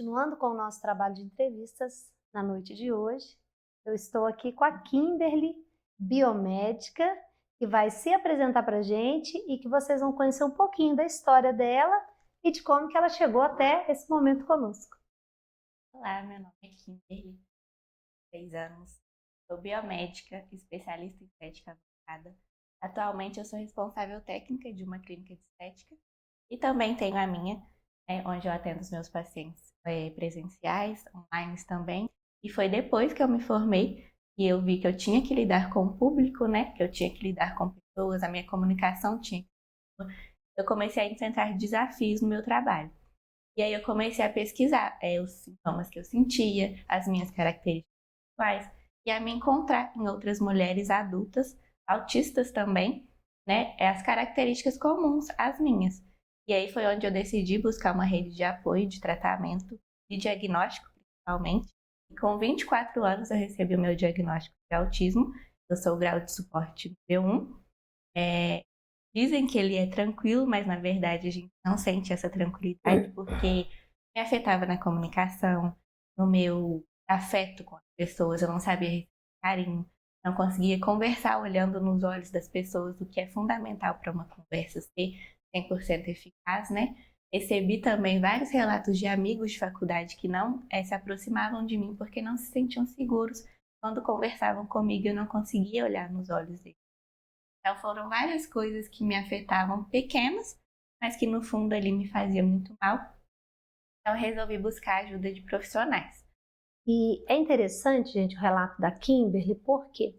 continuando com o nosso trabalho de entrevistas na noite de hoje, eu estou aqui com a Kimberly, biomédica, que vai se apresentar para a gente e que vocês vão conhecer um pouquinho da história dela e de como que ela chegou até esse momento conosco. Olá, meu nome é Kimberly, 6 anos, sou biomédica, especialista em estética avançada. Atualmente eu sou responsável técnica de uma clínica de estética e também tenho a minha, onde eu atendo os meus pacientes presenciais, online também. E foi depois que eu me formei que eu vi que eu tinha que lidar com o público, né? Que eu tinha que lidar com pessoas, a minha comunicação tinha. Eu comecei a enfrentar desafios no meu trabalho. E aí eu comecei a pesquisar os sintomas que eu sentia, as minhas características pessoais, e a me encontrar em outras mulheres adultas, autistas também, né? As características comuns às minhas. E aí foi onde eu decidi buscar uma rede de apoio, de tratamento, de diagnóstico, principalmente. E com 24 anos eu recebi o meu diagnóstico de autismo. Eu sou o grau de suporte B1. Dizem que ele é tranquilo, mas na verdade a gente não sente essa tranquilidade porque me afetava na comunicação, no meu afeto com as pessoas. Eu não sabia receber carinho, não conseguia conversar olhando nos olhos das pessoas, o que é fundamental para uma conversa ser 100% eficaz, né? Recebi também vários relatos de amigos de faculdade que não se aproximavam de mim porque não se sentiam seguros quando conversavam comigo. Eu não conseguia olhar nos olhos deles. Então foram várias coisas que me afetavam, pequenas, mas que no fundo ali me faziam muito mal. Então eu resolvi buscar a ajuda de profissionais. E é interessante, gente, o relato da Kimberly, porque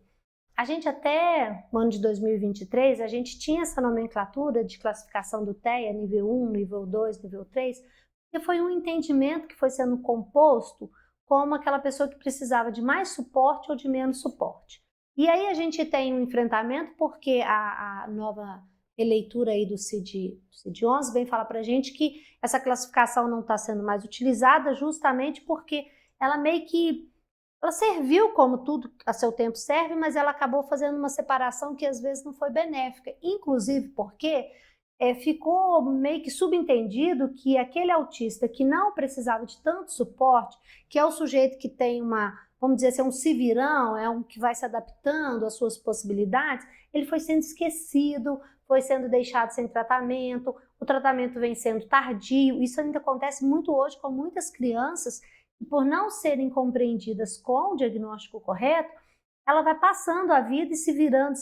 a gente até o ano de 2023, a gente tinha essa nomenclatura de classificação do TEA, nível 1, nível 2, nível 3, porque foi um entendimento que foi sendo composto como aquela pessoa que precisava de mais suporte ou de menos suporte. E aí a gente tem um enfrentamento porque a nova releitura aí do CID-11 vem falar para a gente que essa classificação não está sendo mais utilizada justamente porque ela meio que ela serviu como tudo a seu tempo serve, mas ela acabou fazendo uma separação que às vezes não foi benéfica, inclusive porque ficou meio que subentendido que aquele autista que não precisava de tanto suporte, que é o sujeito que tem uma, vamos dizer assim, um civirão, é um que vai se adaptando às suas possibilidades, ele foi sendo esquecido, foi sendo deixado sem tratamento, o tratamento vem sendo tardio. Isso ainda acontece muito hoje com muitas crianças e por não serem compreendidas com o diagnóstico correto, ela vai passando a vida e se virando,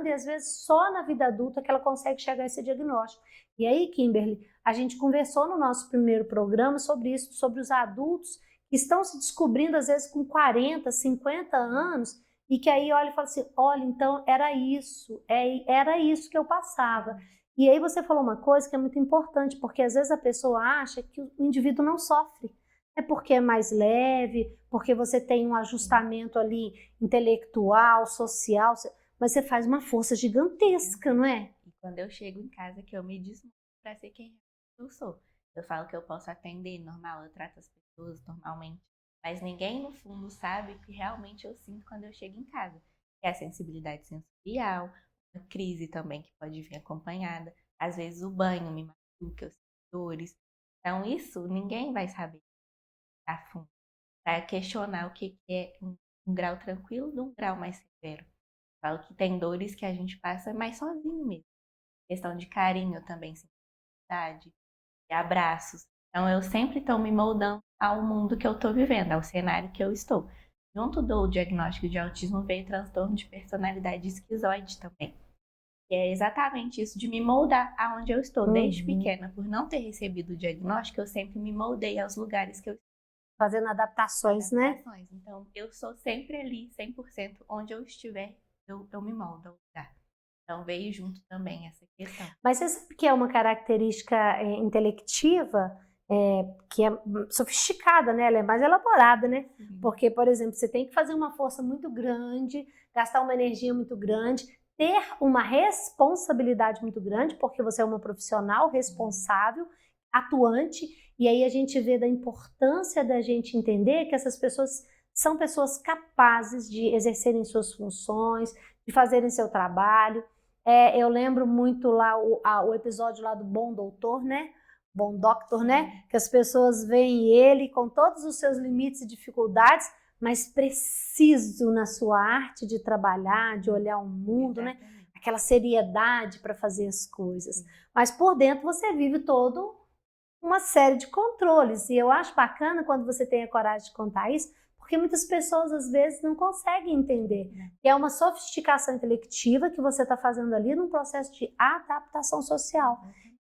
e às vezes só na vida adulta que ela consegue chegar a esse diagnóstico. E aí, Kimberly, a gente conversou no nosso primeiro programa sobre isso, sobre os adultos que estão se descobrindo às vezes com 40, 50 anos, e que aí olha e fala assim, olha, então era isso que eu passava. E aí você falou uma coisa que é muito importante, porque às vezes a pessoa acha que o indivíduo não sofre. É porque é mais leve, porque você tem um ajustamento ali intelectual, social, mas você faz uma força gigantesca, não é? E quando eu chego em casa que eu me desmonto para ser quem eu sou. Eu falo que eu posso atender normal, eu trato as pessoas normalmente, mas ninguém no fundo sabe o que realmente eu sinto quando eu chego em casa. Que é a sensibilidade sensorial, a crise também que pode vir acompanhada. Às vezes o banho me machuca, eu sinto dores. Então isso ninguém vai saber a fundo, para questionar o que é um grau tranquilo de um grau mais severo. Falo que tem dores que a gente passa mais sozinho mesmo. Questão de carinho também, simplicidade, de abraços. Então eu sempre estou me moldando ao mundo que eu estou vivendo, ao cenário que eu estou. Junto do diagnóstico de autismo veio transtorno de personalidade esquizoide também. Que é exatamente isso, de me moldar aonde eu estou. Desde pequena, por não ter recebido o diagnóstico, eu sempre me moldei aos lugares que eu Fazendo adaptações, né? Então, eu sou sempre ali, 100%, onde eu estiver, eu me moldo ao lugar. Então, veio junto também essa questão. Mas você sabe que é uma característica intelectiva que é sofisticada, né? Ela é mais elaborada, né? Sim. Porque, por exemplo, você tem que fazer uma força muito grande, gastar uma energia muito grande, ter uma responsabilidade muito grande, porque você é uma profissional responsável, atuante, e aí a gente vê da importância da gente entender que essas pessoas são pessoas capazes de exercerem suas funções, de fazerem seu trabalho. Eu lembro muito lá o episódio lá do Bom Doutor, né? bom doctor, né? Que as pessoas veem ele com todos os seus limites e dificuldades, mas preciso na sua arte de trabalhar, de olhar o mundo, né? Aquela seriedade para fazer as coisas. Mas por dentro você vive todo uma série de controles. E eu acho bacana quando você tem a coragem de contar isso, porque muitas pessoas às vezes não conseguem entender. E é uma sofisticação intelectiva que você está fazendo ali num processo de adaptação social.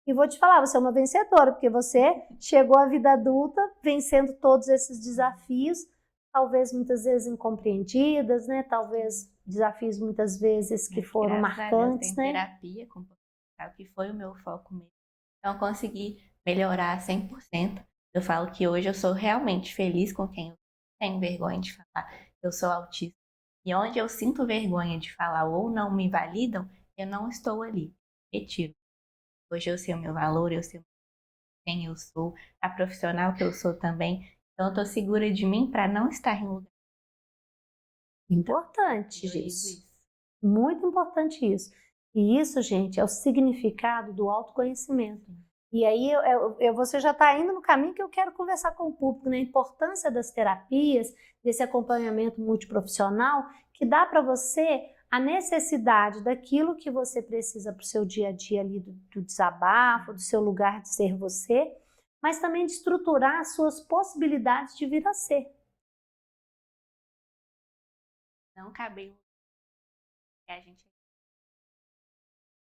E vou te falar, você é uma vencedora, porque você chegou à vida adulta vencendo todos esses desafios, talvez muitas vezes incompreendidas, né? Talvez desafios muitas vezes que foram marcantes, né? Tem terapia comportamental, que foi o meu foco mesmo. Então eu consegui melhorar 100%. Eu falo que hoje eu sou realmente feliz com quem eu tenho vergonha de falar. Eu sou autista. E onde eu sinto vergonha de falar ou não me validam, eu não estou ali. Retiro. Hoje eu sei o meu valor, eu sei quem eu sou, a profissional que eu sou também. Então eu tô segura de mim para não estar em lugar. Importante isso. Muito importante isso. E isso, gente, é o significado do autoconhecimento. E aí você já está indo no caminho que eu quero conversar com o público, né? A importância das terapias, desse acompanhamento multiprofissional, que dá para você a necessidade daquilo que você precisa para o seu dia a dia ali, do desabafo, do seu lugar de ser você, mas também de estruturar as suas possibilidades de vir a ser. Não cabe que a gente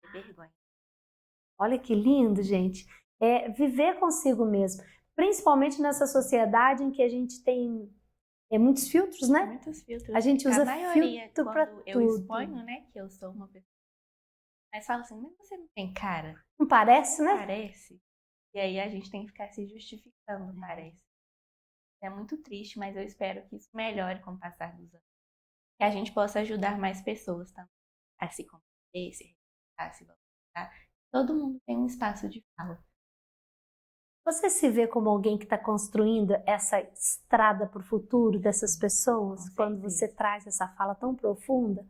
tem vergonha. Olha que lindo, gente. É viver consigo mesmo, principalmente nessa sociedade em que a gente tem muitos filtros, né? Muitos filtros. A gente usa a maioria, filtro para tudo. tudo. Eu exponho, né, que eu sou uma pessoa. Mas fala assim, mas você não tem cara? Não parece, né? Parece. E aí a gente tem que ficar se justificando, parece. É muito triste, mas eu espero que isso melhore com o passar dos anos. Que a gente possa ajudar mais pessoas também a se compreender, se respeitar, se valorizar. Todo mundo tem um espaço de fala. Você se vê como alguém que está construindo essa estrada para o futuro dessas pessoas, quando você traz essa fala tão profunda?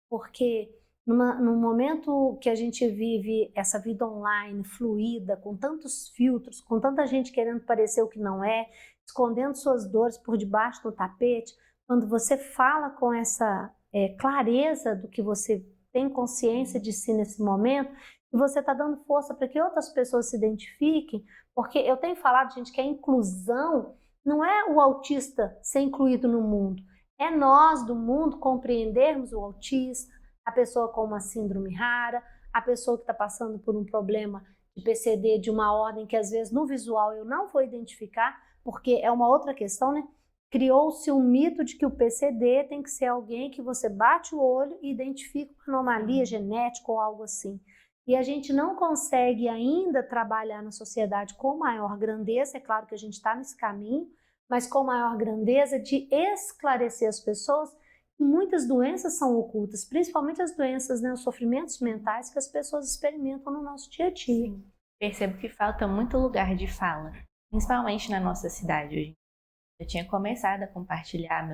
Porque no momento que a gente vive essa vida online, fluida, com tantos filtros, com tanta gente querendo parecer o que não é, escondendo suas dores por debaixo do tapete, quando você fala com essa clareza do que você tem consciência de si nesse momento, e você está dando força para que outras pessoas se identifiquem, porque eu tenho falado, gente, que a inclusão não é o autista ser incluído no mundo, é nós do mundo compreendermos o autista, a pessoa com uma síndrome rara, a pessoa que está passando por um problema de PCD de uma ordem que às vezes no visual eu não vou identificar, porque é uma outra questão, né? Criou-se um mito de que o PCD tem que ser alguém que você bate o olho e identifica uma anomalia genética ou algo assim. E a gente não consegue ainda trabalhar na sociedade com maior grandeza, é claro que a gente está nesse caminho, mas com maior grandeza de esclarecer as pessoas que muitas doenças são ocultas, principalmente as doenças, né, os sofrimentos mentais que as pessoas experimentam no nosso dia a dia. Sim. Percebo que falta muito lugar de fala, principalmente na nossa cidade hoje. Eu tinha começado a compartilhar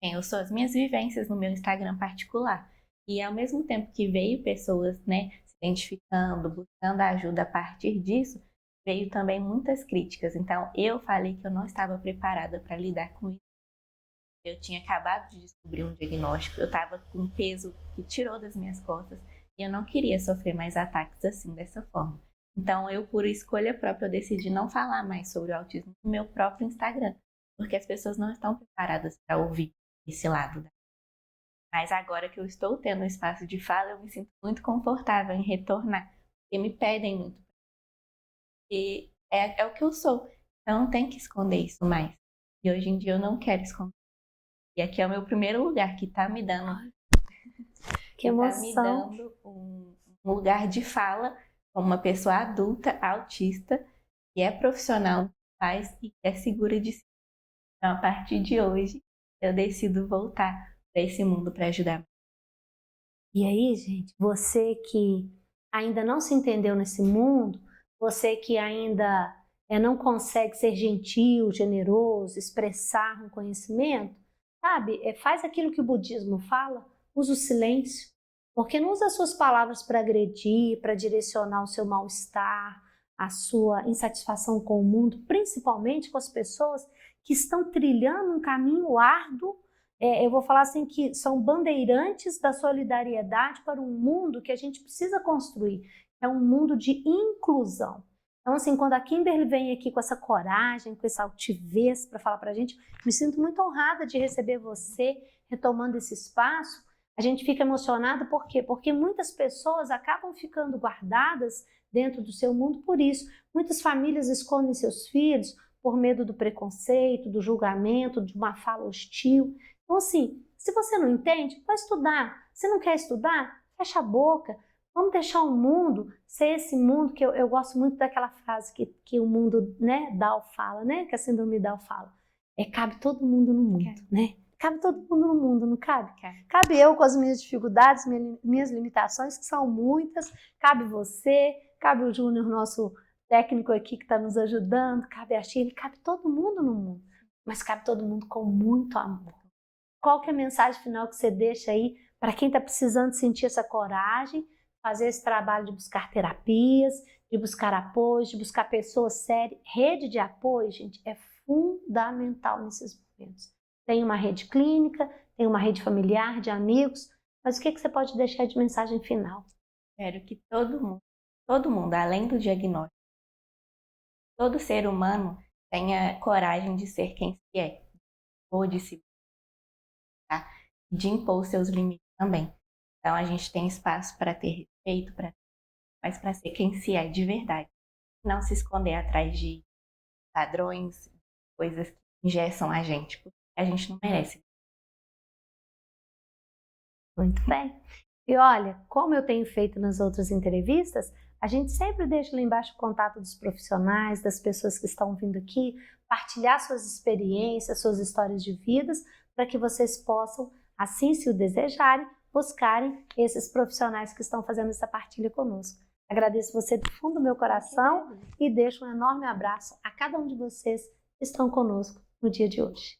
quem eu sou, as minhas vivências no meu Instagram particular. E ao mesmo tempo que veio pessoas, né, se identificando, buscando ajuda a partir disso, veio também muitas críticas. Então eu falei que eu não estava preparada para lidar com isso. Eu tinha acabado de descobrir um diagnóstico, eu estava com um peso que tirou das minhas costas e eu não queria sofrer mais ataques assim, dessa forma. Então eu, por escolha própria, eu decidi não falar mais sobre o autismo no meu próprio Instagram, porque as pessoas não estão preparadas para ouvir esse lado. Mas agora que eu estou tendo um espaço de fala, eu me sinto muito confortável em retornar, porque me pedem muito. E é o que eu sou, então não tem que esconder isso mais. E hoje em dia eu não quero esconder. E aqui é o meu primeiro lugar que está me dando, que emoção. Tá me dando um lugar de fala como uma pessoa adulta, autista, que é profissional, faz e é segura de si. Então, a partir de hoje, eu decido voltar para esse mundo para ajudar. E aí, gente, você que ainda não se entendeu nesse mundo, você que ainda não consegue ser gentil, generoso, expressar um conhecimento, sabe? Faz aquilo que o budismo fala, usa o silêncio, porque não usa as suas palavras para agredir, para direcionar o seu mal-estar, a sua insatisfação com o mundo, principalmente com as pessoas que estão trilhando um caminho árduo. Eu vou falar assim que são bandeirantes da solidariedade para um mundo que a gente precisa construir. É um mundo de inclusão. Então, assim, quando a Kimberly vem aqui com essa coragem, com essa altivez para falar para a gente, me sinto muito honrada de receber você retomando esse espaço. A gente fica emocionado, por quê? Porque muitas pessoas acabam ficando guardadas dentro do seu mundo por isso. Muitas famílias escondem seus filhos por medo do preconceito, do julgamento, de uma fala hostil. Então, assim, se você não entende, vai estudar. Se não quer estudar, fecha a boca. Vamos deixar o mundo ser esse mundo que eu gosto muito daquela frase que o mundo, né, Dow fala, né, que a síndrome Dow fala. Cabe todo mundo no mundo, né? Cabe todo mundo no mundo, não cabe? Cabe eu com as minhas dificuldades, minhas limitações, que são muitas. Cabe você, cabe o Júnior, nosso técnico aqui que está nos ajudando, cabe a Shirley, cabe todo mundo no mundo. Mas cabe todo mundo com muito amor. Qual que é a mensagem final que você deixa aí para quem está precisando sentir essa coragem, fazer esse trabalho de buscar terapias, de buscar apoio, de buscar pessoas sérias? Rede de apoio, gente, é fundamental nesses momentos. Tem uma rede clínica, tem uma rede familiar, de amigos, mas o que você pode deixar de mensagem final? Espero que todo mundo, além do diagnóstico, todo ser humano tenha coragem de ser quem se é, ou de se de impor seus limites também. Então a gente tem espaço para ter respeito, mas para ser quem se é de verdade. Não se esconder atrás de padrões, coisas que engessam a gente, porque a gente não merece. Muito bem. E olha, como eu tenho feito nas outras entrevistas, a gente sempre deixa lá embaixo o contato dos profissionais, das pessoas que estão vindo aqui, partilhar suas experiências, suas histórias de vidas, para que vocês possam, assim se o desejarem, buscarem esses profissionais que estão fazendo essa partilha conosco. Agradeço você do fundo do meu coração e deixo um enorme abraço a cada um de vocês que estão conosco no dia de hoje.